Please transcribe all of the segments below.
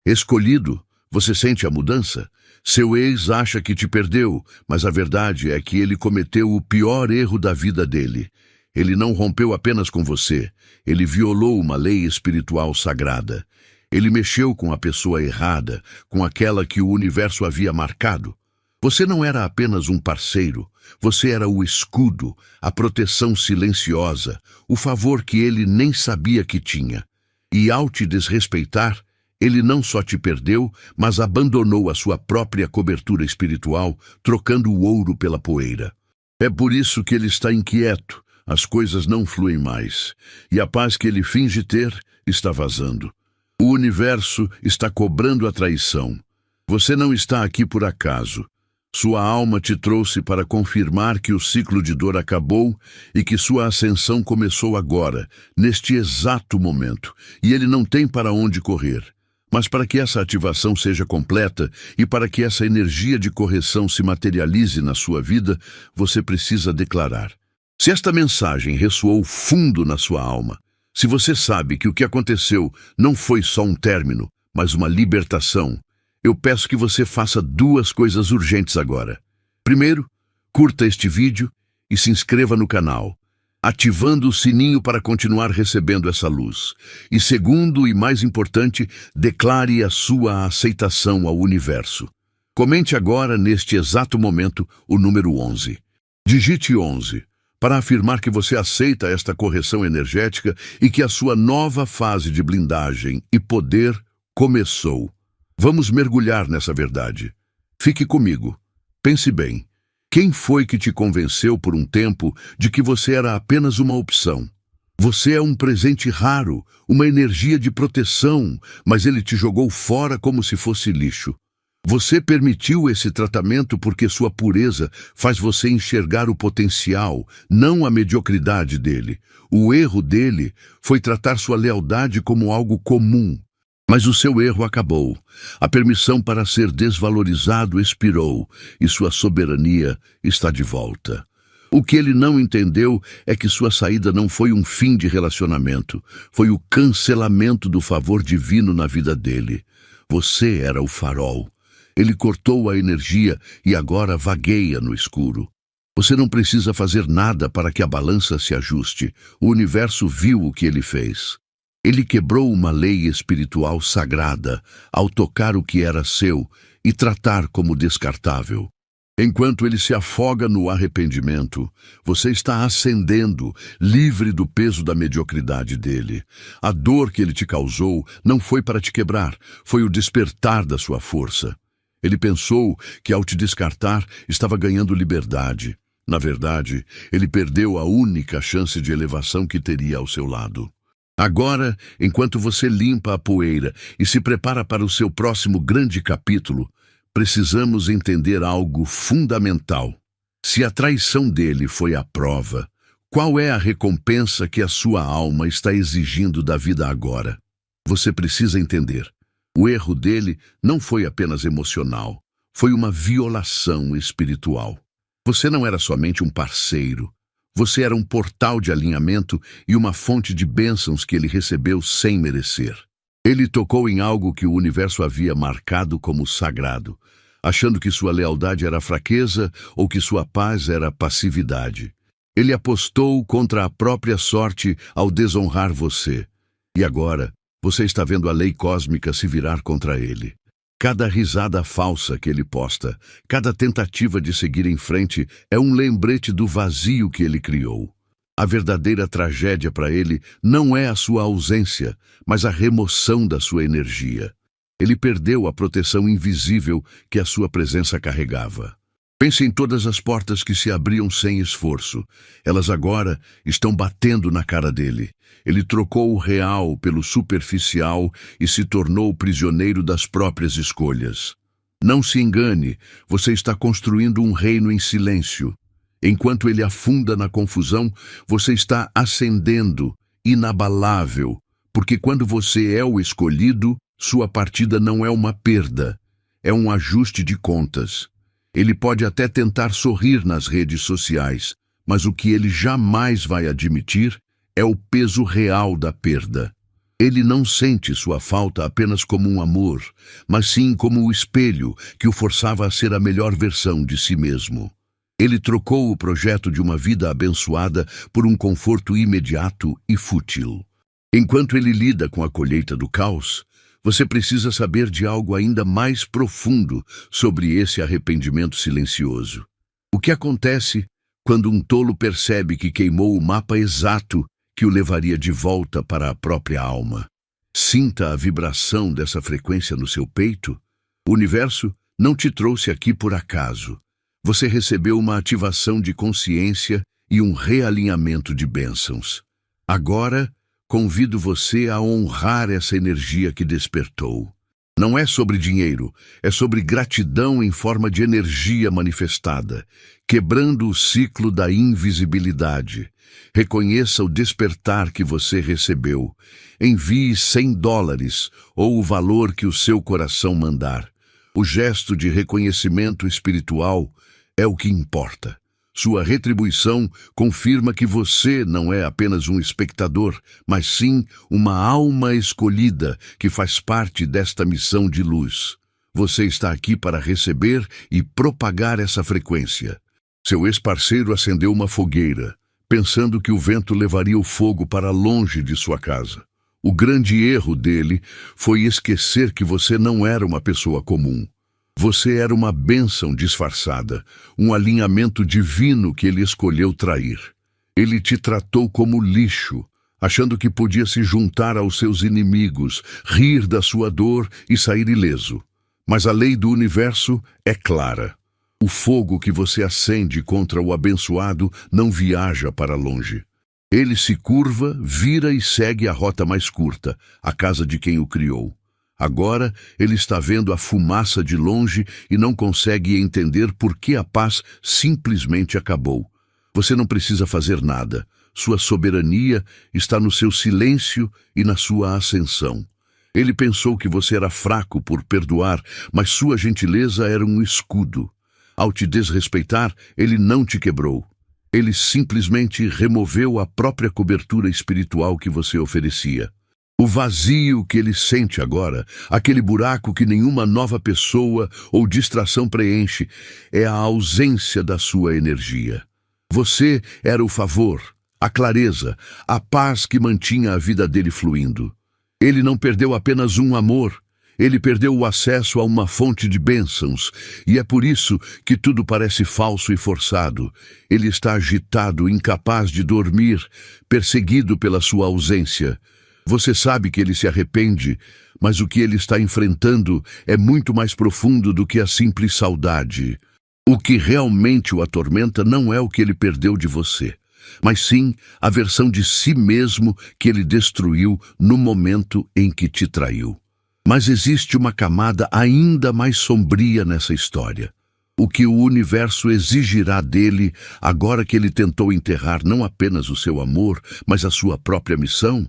Escolhido, você sente a mudança? Seu ex acha que te perdeu, mas a verdade é que ele cometeu o pior erro da vida dele. Ele não rompeu apenas com você, ele violou uma lei espiritual sagrada. Ele mexeu com a pessoa errada, com aquela que o universo havia marcado. Você não era apenas um parceiro, você era o escudo, a proteção silenciosa, o favor que ele nem sabia que tinha. E ao te desrespeitar, ele não só te perdeu, mas abandonou a sua própria cobertura espiritual, trocando o ouro pela poeira. É por isso que ele está inquieto, as coisas não fluem mais, e a paz que ele finge ter está vazando. O universo está cobrando a traição. Você não está aqui por acaso. Sua alma te trouxe para confirmar que o ciclo de dor acabou e que sua ascensão começou agora, neste exato momento, e ele não tem para onde correr. Mas para que essa ativação seja completa e para que essa energia de correção se materialize na sua vida, você precisa declarar. Se esta mensagem ressoou fundo na sua alma, se você sabe que o que aconteceu não foi só um término, mas uma libertação, eu peço que você faça duas coisas urgentes agora. Primeiro, curta este vídeo e se inscreva no canal, ativando o sininho para continuar recebendo essa luz. E segundo e mais importante, declare a sua aceitação ao universo. Comente agora, neste exato momento, o número 11. Digite 11. Para afirmar que você aceita esta correção energética e que a sua nova fase de blindagem e poder começou. Vamos mergulhar nessa verdade. Fique comigo. Pense bem. Quem foi que te convenceu por um tempo de que você era apenas uma opção? Você é um presente raro, uma energia de proteção, mas ele te jogou fora como se fosse lixo. Você permitiu esse tratamento porque sua pureza faz você enxergar o potencial, não a mediocridade dele. O erro dele foi tratar sua lealdade como algo comum. Mas o seu erro acabou. A permissão para ser desvalorizado expirou e sua soberania está de volta. O que ele não entendeu é que sua saída não foi um fim de relacionamento, foi o cancelamento do favor divino na vida dele. Você era o farol. Ele cortou a energia e agora vagueia no escuro. Você não precisa fazer nada para que a balança se ajuste. O universo viu o que ele fez. Ele quebrou uma lei espiritual sagrada ao tocar o que era seu e tratar como descartável. Enquanto ele se afoga no arrependimento, você está ascendendo, livre do peso da mediocridade dele. A dor que ele te causou não foi para te quebrar, foi o despertar da sua força. Ele pensou que ao te descartar estava ganhando liberdade. Na verdade, ele perdeu a única chance de elevação que teria ao seu lado. Agora, enquanto você limpa a poeira e se prepara para o seu próximo grande capítulo, precisamos entender algo fundamental. Se a traição dele foi a prova, qual é a recompensa que a sua alma está exigindo da vida agora? Você precisa entender. O erro dele não foi apenas emocional, foi uma violação espiritual. Você não era somente um parceiro, você era um portal de alinhamento e uma fonte de bênçãos que ele recebeu sem merecer. Ele tocou em algo que o universo havia marcado como sagrado, achando que sua lealdade era fraqueza ou que sua paz era passividade. Ele apostou contra a própria sorte ao desonrar você. E agora, você está vendo a lei cósmica se virar contra ele. Cada risada falsa que ele posta, cada tentativa de seguir em frente é um lembrete do vazio que ele criou. A verdadeira tragédia para ele não é a sua ausência, mas a remoção da sua energia. Ele perdeu a proteção invisível que a sua presença carregava. Pense em todas as portas que se abriam sem esforço. Elas agora estão batendo na cara dele. Ele trocou o real pelo superficial e se tornou prisioneiro das próprias escolhas. Não se engane, você está construindo um reino em silêncio. Enquanto ele afunda na confusão, você está ascendendo, inabalável, porque quando você é o escolhido, sua partida não é uma perda, é um ajuste de contas. Ele pode até tentar sorrir nas redes sociais, mas o que ele jamais vai admitir é o peso real da perda. Ele não sente sua falta apenas como um amor, mas sim como o espelho que o forçava a ser a melhor versão de si mesmo. Ele trocou o projeto de uma vida abençoada por um conforto imediato e fútil. Enquanto ele lida com a colheita do caos, você precisa saber de algo ainda mais profundo sobre esse arrependimento silencioso. O que acontece quando um tolo percebe que queimou o mapa exato que o levaria de volta para a própria alma? Sinta a vibração dessa frequência no seu peito. O universo não te trouxe aqui por acaso. Você recebeu uma ativação de consciência e um realinhamento de bênçãos. Agora, convido você a honrar essa energia que despertou. Não é sobre dinheiro, é sobre gratidão em forma de energia manifestada, quebrando o ciclo da invisibilidade. Reconheça o despertar que você recebeu. Envie $100 ou o valor que o seu coração mandar. O gesto de reconhecimento espiritual é o que importa. Sua retribuição confirma que você não é apenas um espectador, mas sim uma alma escolhida que faz parte desta missão de luz. Você está aqui para receber e propagar essa frequência. Seu ex-parceiro acendeu uma fogueira, pensando que o vento levaria o fogo para longe de sua casa. O grande erro dele foi esquecer que você não era uma pessoa comum. Você era uma bênção disfarçada, um alinhamento divino que ele escolheu trair. Ele te tratou como lixo, achando que podia se juntar aos seus inimigos, rir da sua dor e sair ileso. Mas a lei do universo é clara. O fogo que você acende contra o abençoado não viaja para longe. Ele se curva, vira e segue a rota mais curta, a casa de quem o criou. Agora, ele está vendo a fumaça de longe e não consegue entender por que a paz simplesmente acabou. Você não precisa fazer nada. Sua soberania está no seu silêncio e na sua ascensão. Ele pensou que você era fraco por perdoar, mas sua gentileza era um escudo. Ao te desrespeitar, ele não te quebrou. Ele simplesmente removeu a própria cobertura espiritual que você oferecia. O vazio que ele sente agora, aquele buraco que nenhuma nova pessoa ou distração preenche, é a ausência da sua energia. Você era o favor, a clareza, a paz que mantinha a vida dele fluindo. Ele não perdeu apenas um amor, ele perdeu o acesso a uma fonte de bênçãos, e é por isso que tudo parece falso e forçado. Ele está agitado, incapaz de dormir, perseguido pela sua ausência. Você sabe que ele se arrepende, mas o que ele está enfrentando é muito mais profundo do que a simples saudade. O que realmente o atormenta não é o que ele perdeu de você, mas sim a versão de si mesmo que ele destruiu no momento em que te traiu. Mas existe uma camada ainda mais sombria nessa história. O que o universo exigirá dele agora que ele tentou enterrar não apenas o seu amor, mas a sua própria missão?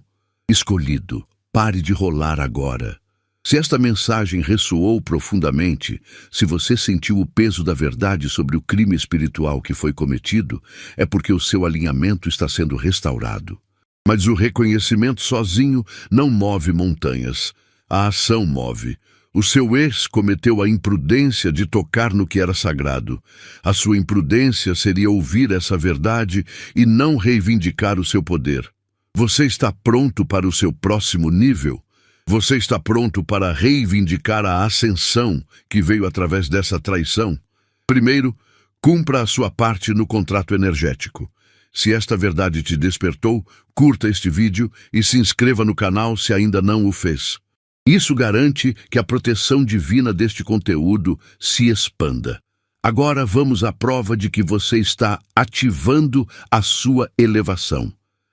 Escolhido, pare de rolar agora. Se esta mensagem ressoou profundamente, se você sentiu o peso da verdade sobre o crime espiritual que foi cometido, é porque o seu alinhamento está sendo restaurado. Mas o reconhecimento sozinho não move montanhas. A ação move. O seu ex cometeu a imprudência de tocar no que era sagrado. A sua imprudência seria ouvir essa verdade e não reivindicar o seu poder. Você está pronto para o seu próximo nível? Você está pronto para reivindicar a ascensão que veio através dessa traição? Primeiro, cumpra a sua parte no contrato energético. Se esta verdade te despertou, curta este vídeo e se inscreva no canal se ainda não o fez. Isso garante que a proteção divina deste conteúdo se expanda. Agora vamos à prova de que você está ativando a sua elevação.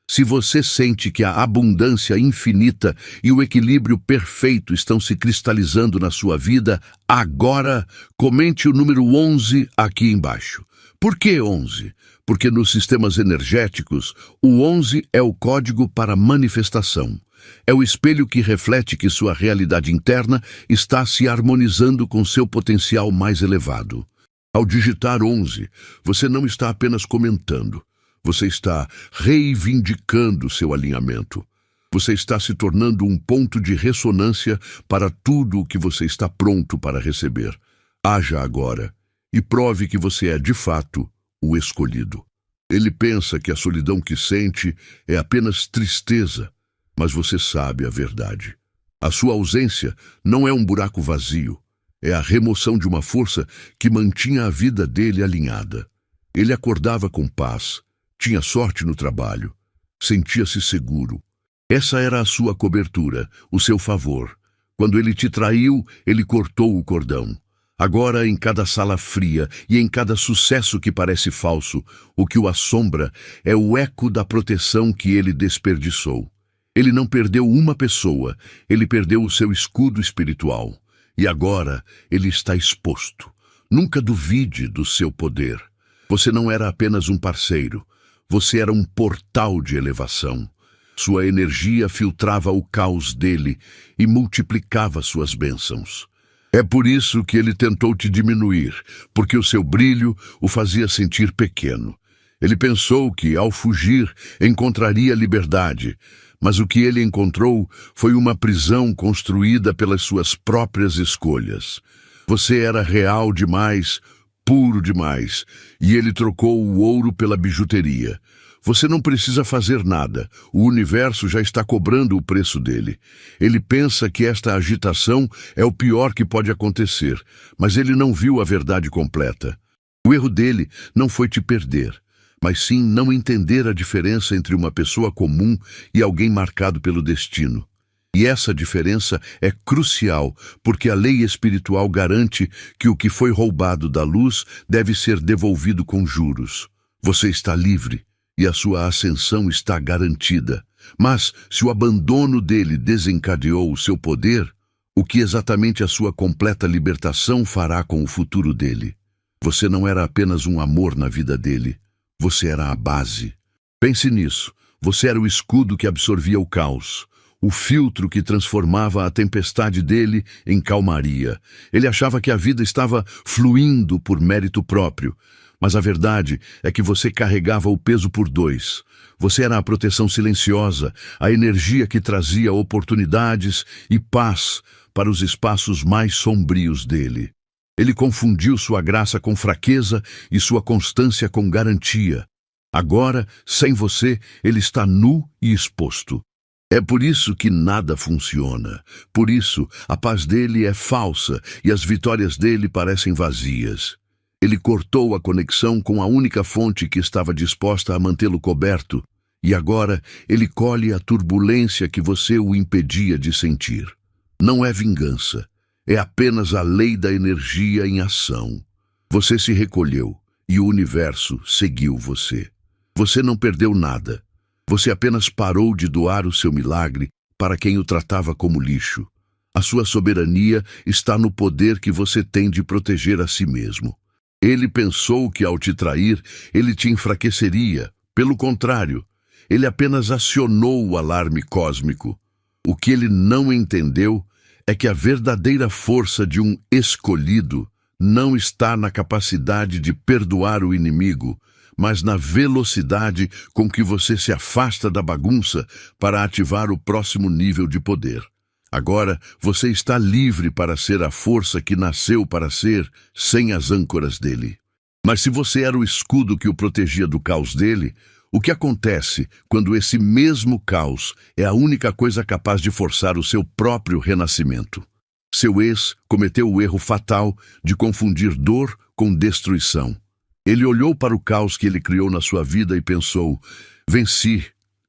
Se você sente que a abundância infinita e o equilíbrio perfeito estão se cristalizando na sua vida, agora comente o número 11 aqui embaixo. Por que 11? Porque nos sistemas energéticos, o 11 é o código para manifestação. É o espelho que reflete que sua realidade interna está se harmonizando com seu potencial mais elevado. Ao digitar 11, você não está apenas comentando. Você está reivindicando seu alinhamento. Você está se tornando um ponto de ressonância para tudo o que você está pronto para receber. Haja agora e prove que você é, de fato, o escolhido. Ele pensa que a solidão que sente é apenas tristeza, mas você sabe a verdade. A sua ausência não é um buraco vazio, é a remoção de uma força que mantinha a vida dele alinhada. Ele acordava com paz, tinha sorte no trabalho, sentia-se seguro. Essa era a sua cobertura, o seu favor. Quando ele te traiu, ele cortou o cordão. Agora, em cada sala fria e em cada sucesso que parece falso, o que o assombra é o eco da proteção que ele desperdiçou. Ele não perdeu uma pessoa, ele perdeu o seu escudo espiritual. E agora ele está exposto. Nunca duvide do seu poder. Você não era apenas um parceiro, você era um portal de elevação. Sua energia filtrava o caos dele e multiplicava suas bênçãos. É por isso que ele tentou te diminuir, porque o seu brilho o fazia sentir pequeno. Ele pensou que, ao fugir, encontraria liberdade, mas o que ele encontrou foi uma prisão construída pelas suas próprias escolhas. Você era real demais, puro demais, e ele trocou o ouro pela bijuteria. Você não precisa fazer nada, o universo já está cobrando o preço dele. Ele pensa que esta agitação é o pior que pode acontecer, mas ele não viu a verdade completa. O erro dele não foi te perder, mas sim não entender a diferença entre uma pessoa comum e alguém marcado pelo destino. E essa diferença é crucial, porque a lei espiritual garante que o que foi roubado da luz deve ser devolvido com juros. Você está livre e a sua ascensão está garantida. Mas, se o abandono dele desencadeou o seu poder, o que exatamente a sua completa libertação fará com o futuro dele? Você não era apenas um amor na vida dele, você era a base. Pense nisso, você era o escudo que absorvia o caos, o filtro que transformava a tempestade dele em calmaria. Ele achava que a vida estava fluindo por mérito próprio, mas a verdade é que você carregava o peso por dois. Você era a proteção silenciosa, a energia que trazia oportunidades e paz para os espaços mais sombrios dele. Ele confundiu sua graça com fraqueza e sua constância com garantia. Agora, sem você, ele está nu e exposto. É por isso que nada funciona. Por isso, a paz dele é falsa e as vitórias dele parecem vazias. Ele cortou a conexão com a única fonte que estava disposta a mantê-lo coberto, e agora ele colhe a turbulência que você o impedia de sentir. Não é vingança, é apenas a lei da energia em ação. Você se recolheu e o universo seguiu você. Você não perdeu nada. Você apenas parou de doar o seu milagre para quem o tratava como lixo. A sua soberania está no poder que você tem de proteger a si mesmo. Ele pensou que ao te trair, ele te enfraqueceria. Pelo contrário, ele apenas acionou o alarme cósmico. O que ele não entendeu é que a verdadeira força de um escolhido não está na capacidade de perdoar o inimigo, mas na velocidade com que você se afasta da bagunça para ativar o próximo nível de poder. Agora, você está livre para ser a força que nasceu para ser, sem as âncoras dele. Mas se você era o escudo que o protegia do caos dele, o que acontece quando esse mesmo caos é a única coisa capaz de forçar o seu próprio renascimento? Seu ex cometeu o erro fatal de confundir dor com destruição. Ele olhou para o caos que ele criou na sua vida e pensou: venci,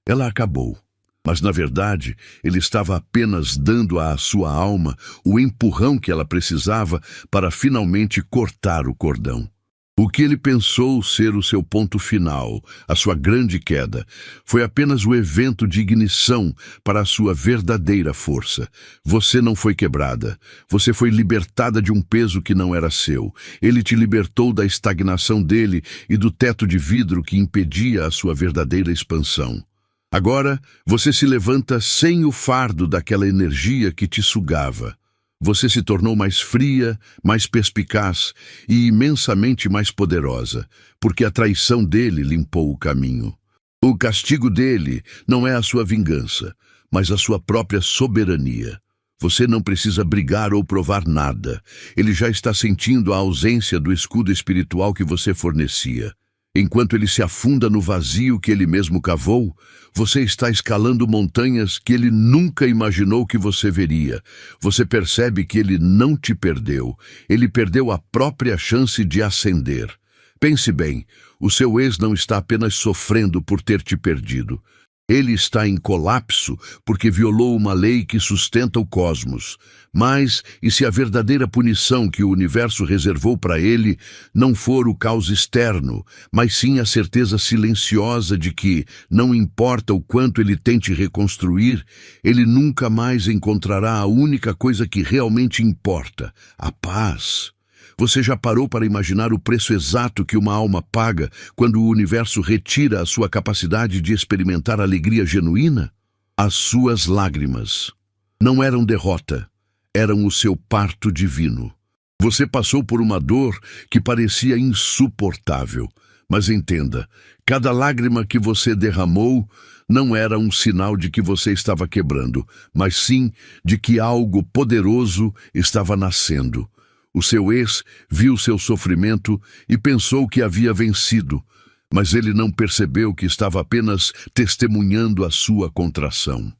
ela acabou. Mas, na verdade, ele estava apenas dando à sua alma o empurrão que ela precisava para finalmente cortar o cordão. O que ele pensou ser o seu ponto final, a sua grande queda, foi apenas o evento de ignição para a sua verdadeira força. Você não foi quebrada. Você foi libertada de um peso que não era seu. Ele te libertou da estagnação dele e do teto de vidro que impedia a sua verdadeira expansão. Agora, você se levanta sem o fardo daquela energia que te sugava. Você se tornou mais fria, mais perspicaz e imensamente mais poderosa, porque a traição dele limpou o caminho. O castigo dele não é a sua vingança, mas a sua própria soberania. Você não precisa brigar ou provar nada. Ele já está sentindo a ausência do escudo espiritual que você fornecia. Enquanto ele se afunda no vazio que ele mesmo cavou, você está escalando montanhas que ele nunca imaginou que você veria. Você percebe que ele não te perdeu. Ele perdeu a própria chance de ascender. Pense bem, o seu ex não está apenas sofrendo por ter te perdido. Ele está em colapso porque violou uma lei que sustenta o cosmos. Mas, e se a verdadeira punição que o universo reservou para ele não for o caos externo, mas sim a certeza silenciosa de que, não importa o quanto ele tente reconstruir, ele nunca mais encontrará a única coisa que realmente importa, a paz. Você já parou para imaginar o preço exato que uma alma paga quando o universo retira a sua capacidade de experimentar alegria genuína? As suas lágrimas não eram derrota, eram o seu parto divino. Você passou por uma dor que parecia insuportável, mas entenda, cada lágrima que você derramou não era um sinal de que você estava quebrando, mas sim de que algo poderoso estava nascendo. O seu ex viu seu sofrimento e pensou que havia vencido, mas ele não percebeu que estava apenas testemunhando a sua contração.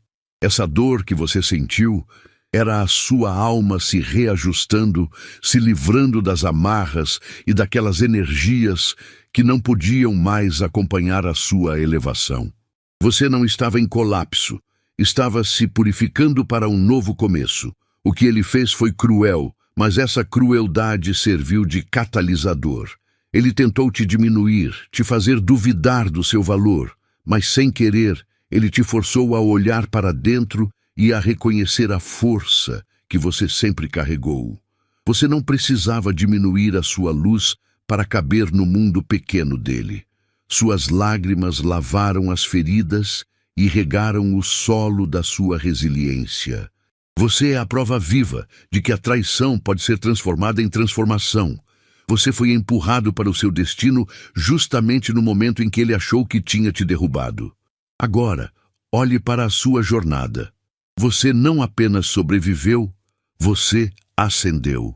Essa dor que você sentiu era a sua alma se reajustando, se livrando das amarras e daquelas energias que não podiam mais acompanhar a sua elevação. Você não estava em colapso, estava se purificando para um novo começo. O que ele fez foi cruel, mas essa crueldade serviu de catalisador. Ele tentou te diminuir, te fazer duvidar do seu valor, mas sem querer, ele te forçou a olhar para dentro e a reconhecer a força que você sempre carregou. Você não precisava diminuir a sua luz para caber no mundo pequeno dele. Suas lágrimas lavaram as feridas e regaram o solo da sua resiliência. Você é a prova viva de que a traição pode ser transformada em transformação. Você foi empurrado para o seu destino justamente no momento em que ele achou que tinha te derrubado. Agora, olhe para a sua jornada. Você não apenas sobreviveu, você ascendeu.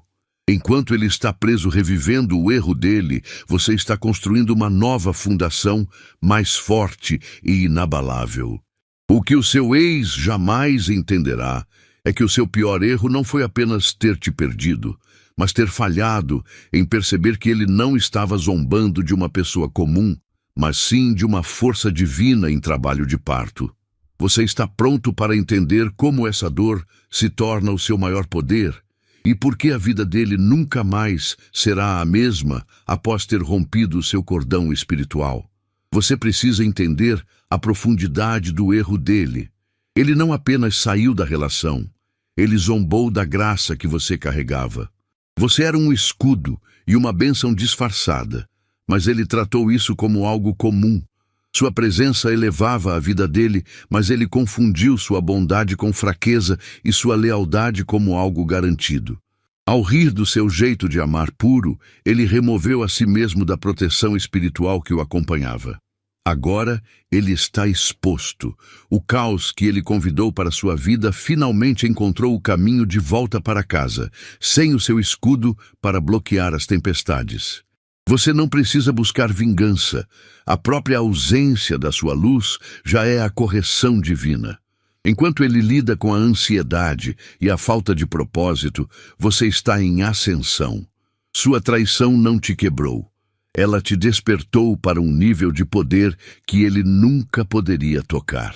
Enquanto ele está preso revivendo o erro dele, você está construindo uma nova fundação mais forte e inabalável. O que o seu ex jamais entenderá é que o seu pior erro não foi apenas ter te perdido, mas ter falhado em perceber que ele não estava zombando de uma pessoa comum, mas sim de uma força divina em trabalho de parto. Você está pronto para entender como essa dor se torna o seu maior poder e por que a vida dele nunca mais será a mesma após ter rompido o seu cordão espiritual. Você precisa entender a profundidade do erro dele. Ele não apenas saiu da relação, ele zombou da graça que você carregava. Você era um escudo e uma bênção disfarçada, mas ele tratou isso como algo comum. Sua presença elevava a vida dele, mas ele confundiu sua bondade com fraqueza e sua lealdade como algo garantido. Ao rir do seu jeito de amar puro, ele removeu a si mesmo da proteção espiritual que o acompanhava. Agora ele está exposto. O caos que ele convidou para sua vida finalmente encontrou o caminho de volta para casa, sem o seu escudo para bloquear as tempestades. Você não precisa buscar vingança. A própria ausência da sua luz já é a correção divina. Enquanto ele lida com a ansiedade e a falta de propósito, você está em ascensão. Sua traição não te quebrou. Ela te despertou para um nível de poder que ele nunca poderia tocar.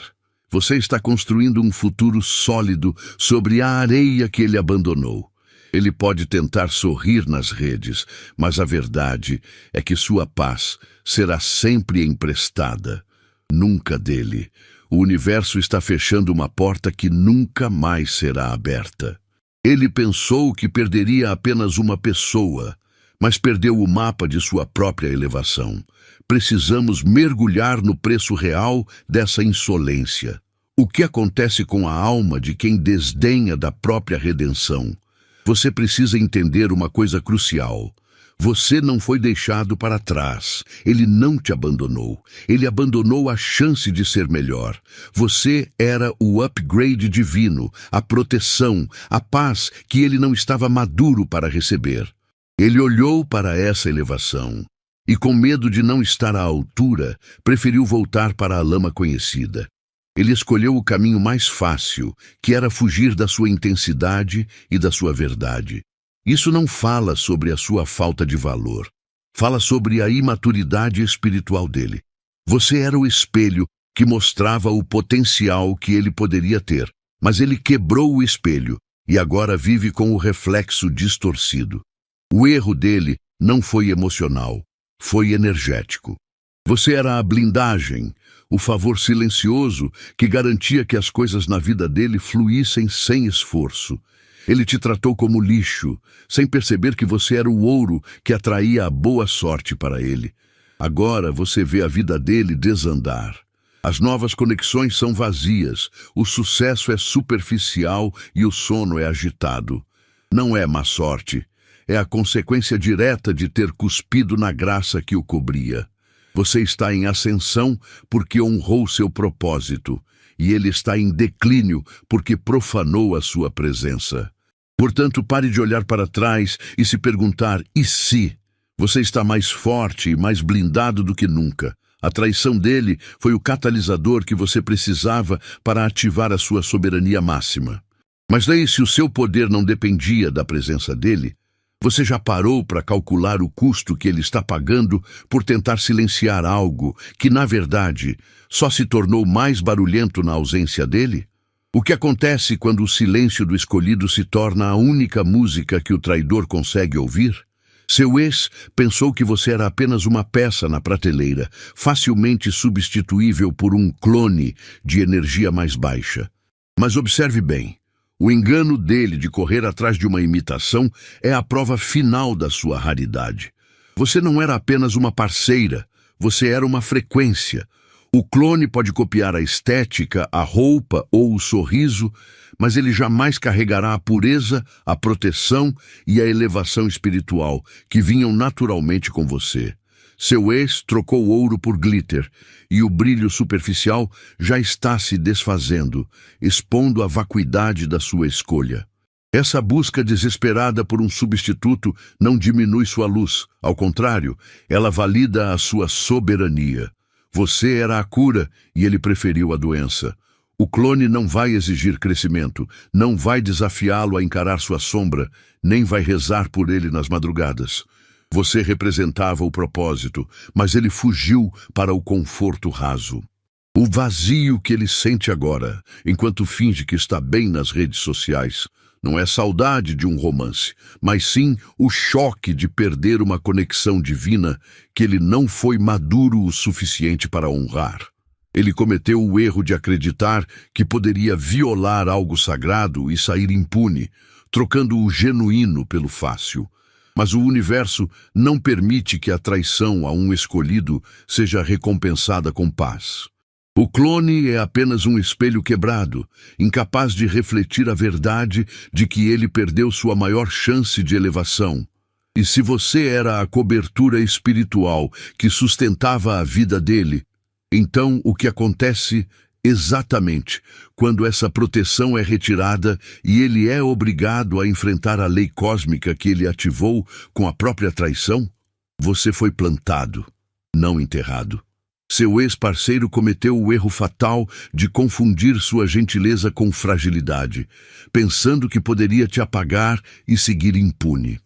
Você está construindo um futuro sólido sobre a areia que ele abandonou. Ele pode tentar sorrir nas redes, mas a verdade é que sua paz será sempre emprestada, nunca dele. O universo está fechando uma porta que nunca mais será aberta. Ele pensou que perderia apenas uma pessoa, mas perdeu o mapa de sua própria elevação. Precisamos mergulhar no preço real dessa insolência. O que acontece com a alma de quem desdenha da própria redenção? Você precisa entender uma coisa crucial. Você não foi deixado para trás. Ele não te abandonou. Ele abandonou a chance de ser melhor. Você era o upgrade divino, a proteção, a paz que ele não estava maduro para receber. Ele olhou para essa elevação e, com medo de não estar à altura, preferiu voltar para a lama conhecida. Ele escolheu o caminho mais fácil, que era fugir da sua intensidade e da sua verdade. Isso não fala sobre a sua falta de valor. Fala sobre a imaturidade espiritual dele. Você era o espelho que mostrava o potencial que ele poderia ter, mas ele quebrou o espelho e agora vive com o reflexo distorcido. O erro dele não foi emocional, foi energético. Você era a blindagem, o favor silencioso que garantia que as coisas na vida dele fluíssem sem esforço. Ele te tratou como lixo, sem perceber que você era o ouro que atraía a boa sorte para ele. Agora você vê a vida dele desandar. As novas conexões são vazias, o sucesso é superficial e o sono é agitado. Não é má sorte, é a consequência direta de ter cuspido na graça que o cobria. Você está em ascensão porque honrou seu propósito, e ele está em declínio porque profanou a sua presença. Portanto, pare de olhar para trás e se perguntar, e se? Você está mais forte e mais blindado do que nunca. A traição dele foi o catalisador que você precisava para ativar a sua soberania máxima. Mas daí, se o seu poder não dependia da presença dele, você já parou para calcular o custo que ele está pagando por tentar silenciar algo que, na verdade, só se tornou mais barulhento na ausência dele? O que acontece quando o silêncio do escolhido se torna a única música que o traidor consegue ouvir? Seu ex pensou que você era apenas uma peça na prateleira, facilmente substituível por um clone de energia mais baixa. Mas observe bem. O engano dele de correr atrás de uma imitação é a prova final da sua raridade. Você não era apenas uma parceira, você era uma frequência. O clone pode copiar a estética, a roupa ou o sorriso, mas ele jamais carregará a pureza, a proteção e a elevação espiritual que vinham naturalmente com você. Seu ex trocou ouro por glitter, e o brilho superficial já está se desfazendo, expondo a vacuidade da sua escolha. Essa busca desesperada por um substituto não diminui sua luz, ao contrário, ela valida a sua soberania. Você era a cura e ele preferiu a doença. O clone não vai exigir crescimento, não vai desafiá-lo a encarar sua sombra, nem vai rezar por ele nas madrugadas. Você representava o propósito, mas ele fugiu para o conforto raso. O vazio que ele sente agora, enquanto finge que está bem nas redes sociais, não é saudade de um romance, mas sim o choque de perder uma conexão divina que ele não foi maduro o suficiente para honrar. Ele cometeu o erro de acreditar que poderia violar algo sagrado e sair impune, trocando o genuíno pelo fácil. Mas o universo não permite que a traição a um escolhido seja recompensada com paz. O clone é apenas um espelho quebrado, incapaz de refletir a verdade de que ele perdeu sua maior chance de elevação. E se você era a cobertura espiritual que sustentava a vida dele, então o que acontece exatamente quando essa proteção é retirada e ele é obrigado a enfrentar a lei cósmica que ele ativou com a própria traição? Você foi plantado, não enterrado. Seu ex-parceiro cometeu o erro fatal de confundir sua gentileza com fragilidade, pensando que poderia te apagar e seguir impune.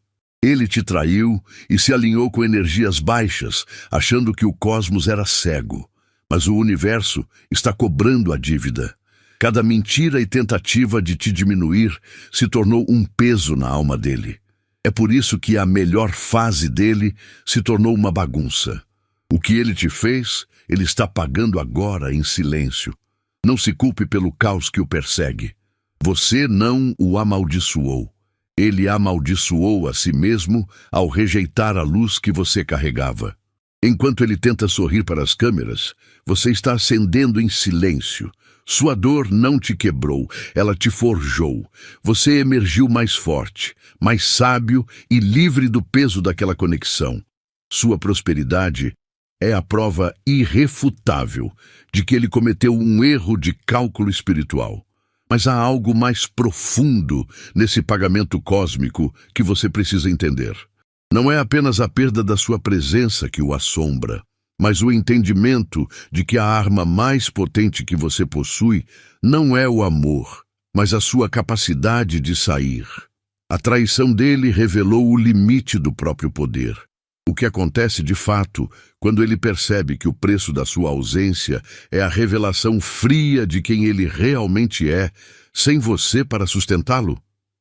Ele te traiu e se alinhou com energias baixas, achando que o cosmos era cego. Mas o universo está cobrando a dívida. Cada mentira e tentativa de te diminuir se tornou um peso na alma dele. É por isso que a melhor fase dele se tornou uma bagunça. O que ele te fez, ele está pagando agora em silêncio. Não se culpe pelo caos que o persegue. Você não o amaldiçoou. Ele amaldiçoou a si mesmo ao rejeitar a luz que você carregava. Enquanto ele tenta sorrir para as câmeras, você está acendendo em silêncio, Sua dor não te quebrou, ela te forjou. Você emergiu mais forte, mais sábio e livre do peso daquela conexão. Sua prosperidade é a prova irrefutável de que ele cometeu um erro de cálculo espiritual. Mas há algo mais profundo nesse pagamento cósmico que você precisa entender. Não é apenas a perda da sua presença que o assombra, mas o entendimento de que a arma mais potente que você possui não é o amor, mas a sua capacidade de sair. A traição dele revelou o limite do próprio poder. O que acontece de fato quando ele percebe que o preço da sua ausência é a revelação fria de quem ele realmente é, sem você para sustentá-lo?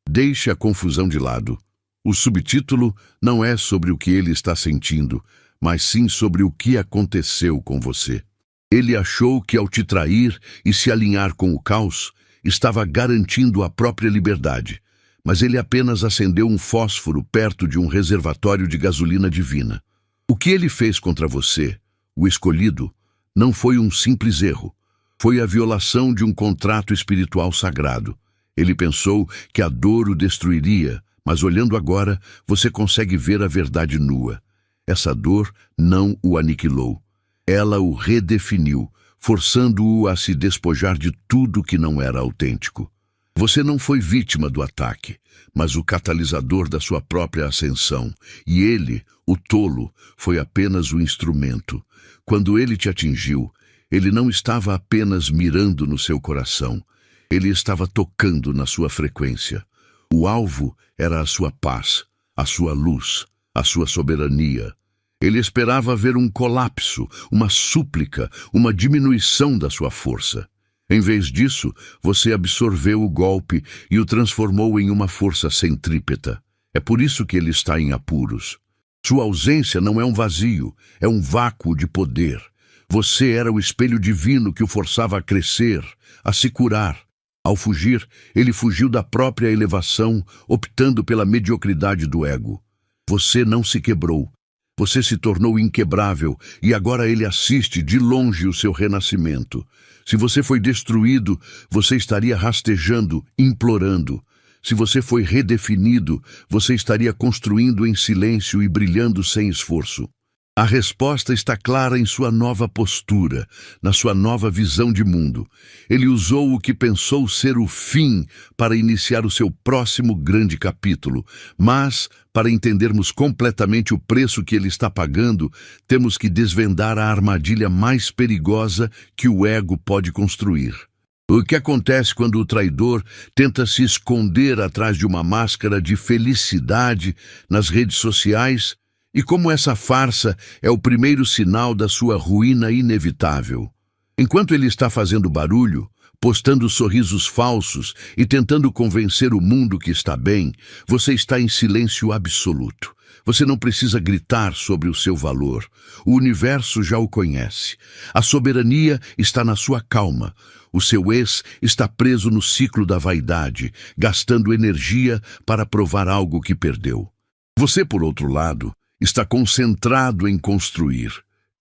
Deixe a confusão de lado. O subtítulo não é sobre o que ele está sentindo, mas sim sobre o que aconteceu com você. Ele achou que ao te trair e se alinhar com o caos, estava garantindo a própria liberdade, mas ele apenas acendeu um fósforo perto de um reservatório de gasolina divina. O que ele fez contra você, o escolhido, não foi um simples erro. Foi a violação de um contrato espiritual sagrado. Ele pensou que a dor o destruiria, mas olhando agora, você consegue ver a verdade nua. Essa dor não o aniquilou. Ela o redefiniu, forçando-o a se despojar de tudo que não era autêntico. Você não foi vítima do ataque, mas o catalisador da sua própria ascensão. E ele, o tolo, foi apenas o instrumento. Quando ele te atingiu, ele não estava apenas mirando no seu coração. Ele estava tocando na sua frequência. O alvo era a sua paz, a sua luz, a sua soberania. Ele esperava ver um colapso, uma súplica, uma diminuição da sua força. Em vez disso, você absorveu o golpe e o transformou em uma força centrípeta. É por isso que ele está em apuros. Sua ausência não é um vazio, é um vácuo de poder. Você era o espelho divino que o forçava a crescer, a se curar. Ao fugir, ele fugiu da própria elevação, optando pela mediocridade do ego. Você não se quebrou. Você se tornou inquebrável e agora ele assiste de longe o seu renascimento. Se você foi destruído, você estaria rastejando, implorando. Se você foi redefinido, você estaria construindo em silêncio e brilhando sem esforço. A resposta está clara em sua nova postura, na sua nova visão de mundo. Ele usou o que pensou ser o fim para iniciar o seu próximo grande capítulo. Mas, para entendermos completamente o preço que ele está pagando, temos que desvendar a armadilha mais perigosa que o ego pode construir. O que acontece quando o traidor tenta se esconder atrás de uma máscara de felicidade nas redes sociais? E como essa farsa é o primeiro sinal da sua ruína inevitável. Enquanto ele está fazendo barulho, postando sorrisos falsos e tentando convencer o mundo que está bem, você está em silêncio absoluto. Você não precisa gritar sobre o seu valor. O universo já o conhece. A soberania está na sua calma. O seu ex está preso no ciclo da vaidade, gastando energia para provar algo que perdeu. Você, por outro lado, está concentrado em construir.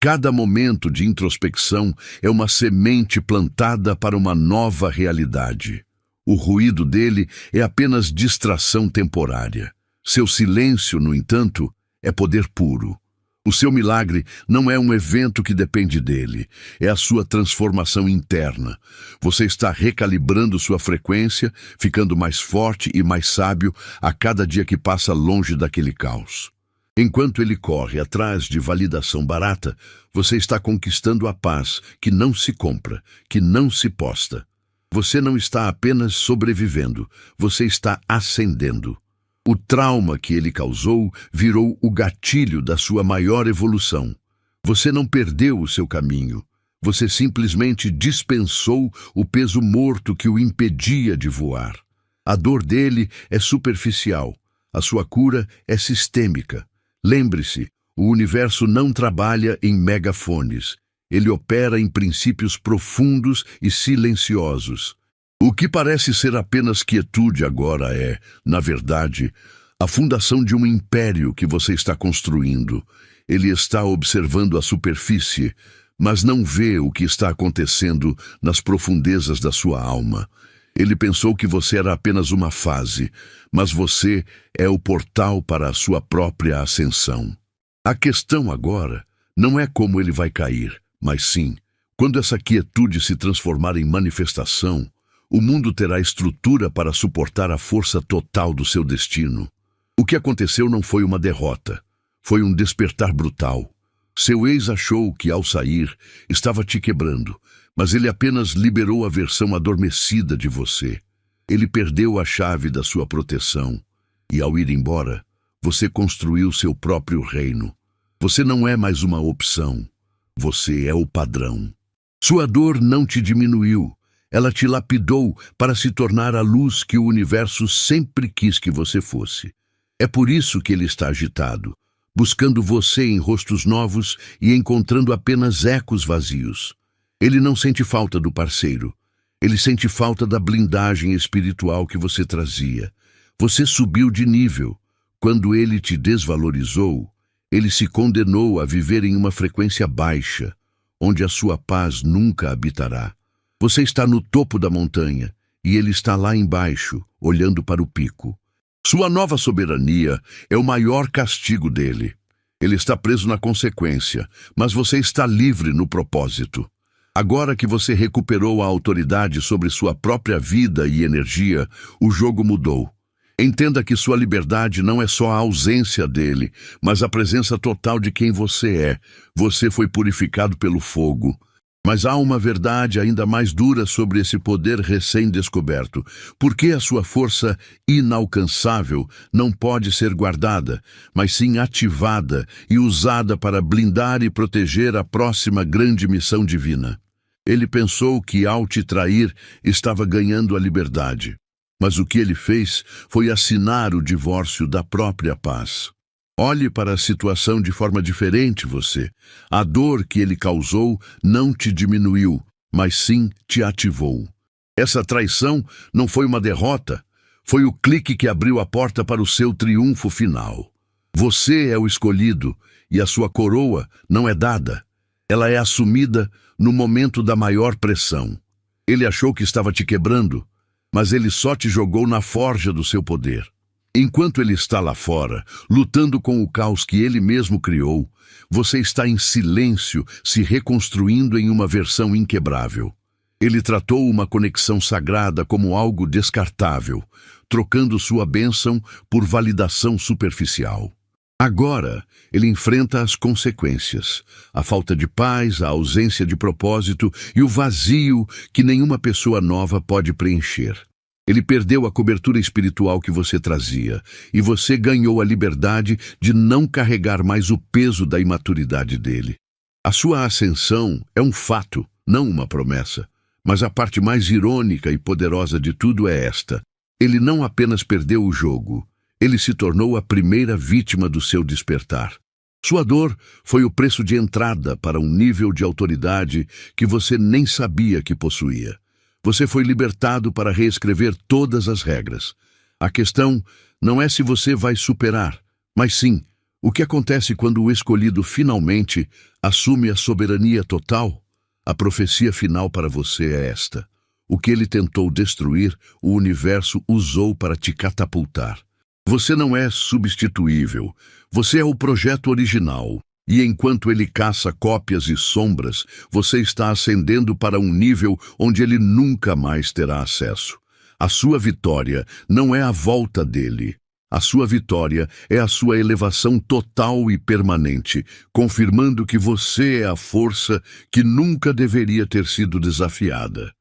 Cada momento de introspecção é uma semente plantada para uma nova realidade. O ruído dele é apenas distração temporária. Seu silêncio, no entanto, é poder puro. O seu milagre não é um evento que depende dele, é a sua transformação interna. Você está recalibrando sua frequência, ficando mais forte e mais sábio a cada dia que passa longe daquele caos. Enquanto ele corre atrás de validação barata, você está conquistando a paz que não se compra, que não se posta. Você não está apenas sobrevivendo, você está ascendendo. O trauma que ele causou virou o gatilho da sua maior evolução. Você não perdeu o seu caminho. Você simplesmente dispensou o peso morto que o impedia de voar. A dor dele é superficial. A sua cura é sistêmica. Lembre-se, o universo não trabalha em megafones. Ele opera em princípios profundos e silenciosos. O que parece ser apenas quietude agora é, na verdade, a fundação de um império que você está construindo. Ele está observando a superfície, mas não vê o que está acontecendo nas profundezas da sua alma. Ele pensou que você era apenas uma fase, mas você é o portal para a sua própria ascensão. A questão agora não é como ele vai cair, mas sim, quando essa quietude se transformar em manifestação, o mundo terá estrutura para suportar a força total do seu destino. O que aconteceu não foi uma derrota, foi um despertar brutal. Seu ex achou que, ao sair, estava te quebrando, mas ele apenas liberou a versão adormecida de você. Ele perdeu a chave da sua proteção, e ao ir embora, você construiu seu próprio reino. Você não é mais uma opção, você é o padrão. Sua dor não te diminuiu, ela te lapidou para se tornar a luz que o universo sempre quis que você fosse. É por isso que ele está agitado, buscando você em rostos novos e encontrando apenas ecos vazios. Ele não sente falta do parceiro, ele sente falta da blindagem espiritual que você trazia. Você subiu de nível. Quando ele te desvalorizou, ele se condenou a viver em uma frequência baixa, onde a sua paz nunca habitará. Você está no topo da montanha e ele está lá embaixo, olhando para o pico. Sua nova soberania é o maior castigo dele. Ele está preso na consequência, mas você está livre no propósito. Agora que você recuperou a autoridade sobre sua própria vida e energia, o jogo mudou. Entenda que sua liberdade não é só a ausência dele, mas a presença total de quem você é. Você foi purificado pelo fogo. Mas há uma verdade ainda mais dura sobre esse poder recém-descoberto. Por que a sua força inalcançável não pode ser guardada, mas sim ativada e usada para blindar e proteger a próxima grande missão divina? Ele pensou que, ao te trair, estava ganhando a liberdade. Mas o que ele fez foi assinar o divórcio da própria paz. Olhe para a situação de forma diferente, você. A dor que ele causou não te diminuiu, mas sim te ativou. Essa traição não foi uma derrota, foi o clique que abriu a porta para o seu triunfo final. Você é o escolhido e a sua coroa não é dada. Ela é assumida no momento da maior pressão. Ele achou que estava te quebrando, mas ele só te jogou na forja do seu poder. Enquanto ele está lá fora, lutando com o caos que ele mesmo criou, você está em silêncio, se reconstruindo em uma versão inquebrável. Ele tratou uma conexão sagrada como algo descartável, trocando sua bênção por validação superficial. Agora, ele enfrenta as consequências, a falta de paz, a ausência de propósito e o vazio que nenhuma pessoa nova pode preencher. Ele perdeu a cobertura espiritual que você trazia, e você ganhou a liberdade de não carregar mais o peso da imaturidade dele. A sua ascensão é um fato, não uma promessa. Mas a parte mais irônica e poderosa de tudo é esta. Ele não apenas perdeu o jogo, ele se tornou a primeira vítima do seu despertar. Sua dor foi o preço de entrada para um nível de autoridade que você nem sabia que possuía. Você foi libertado para reescrever todas as regras. A questão não é se você vai superar, mas sim, o que acontece quando o escolhido finalmente assume a soberania total? A profecia final para você é esta. O que ele tentou destruir, o universo usou para te catapultar. Você não é substituível. Você é o projeto original. E enquanto ele caça cópias e sombras, você está ascendendo para um nível onde ele nunca mais terá acesso. A sua vitória não é a volta dele. A sua vitória é a sua elevação total e permanente, confirmando que você é a força que nunca deveria ter sido desafiada.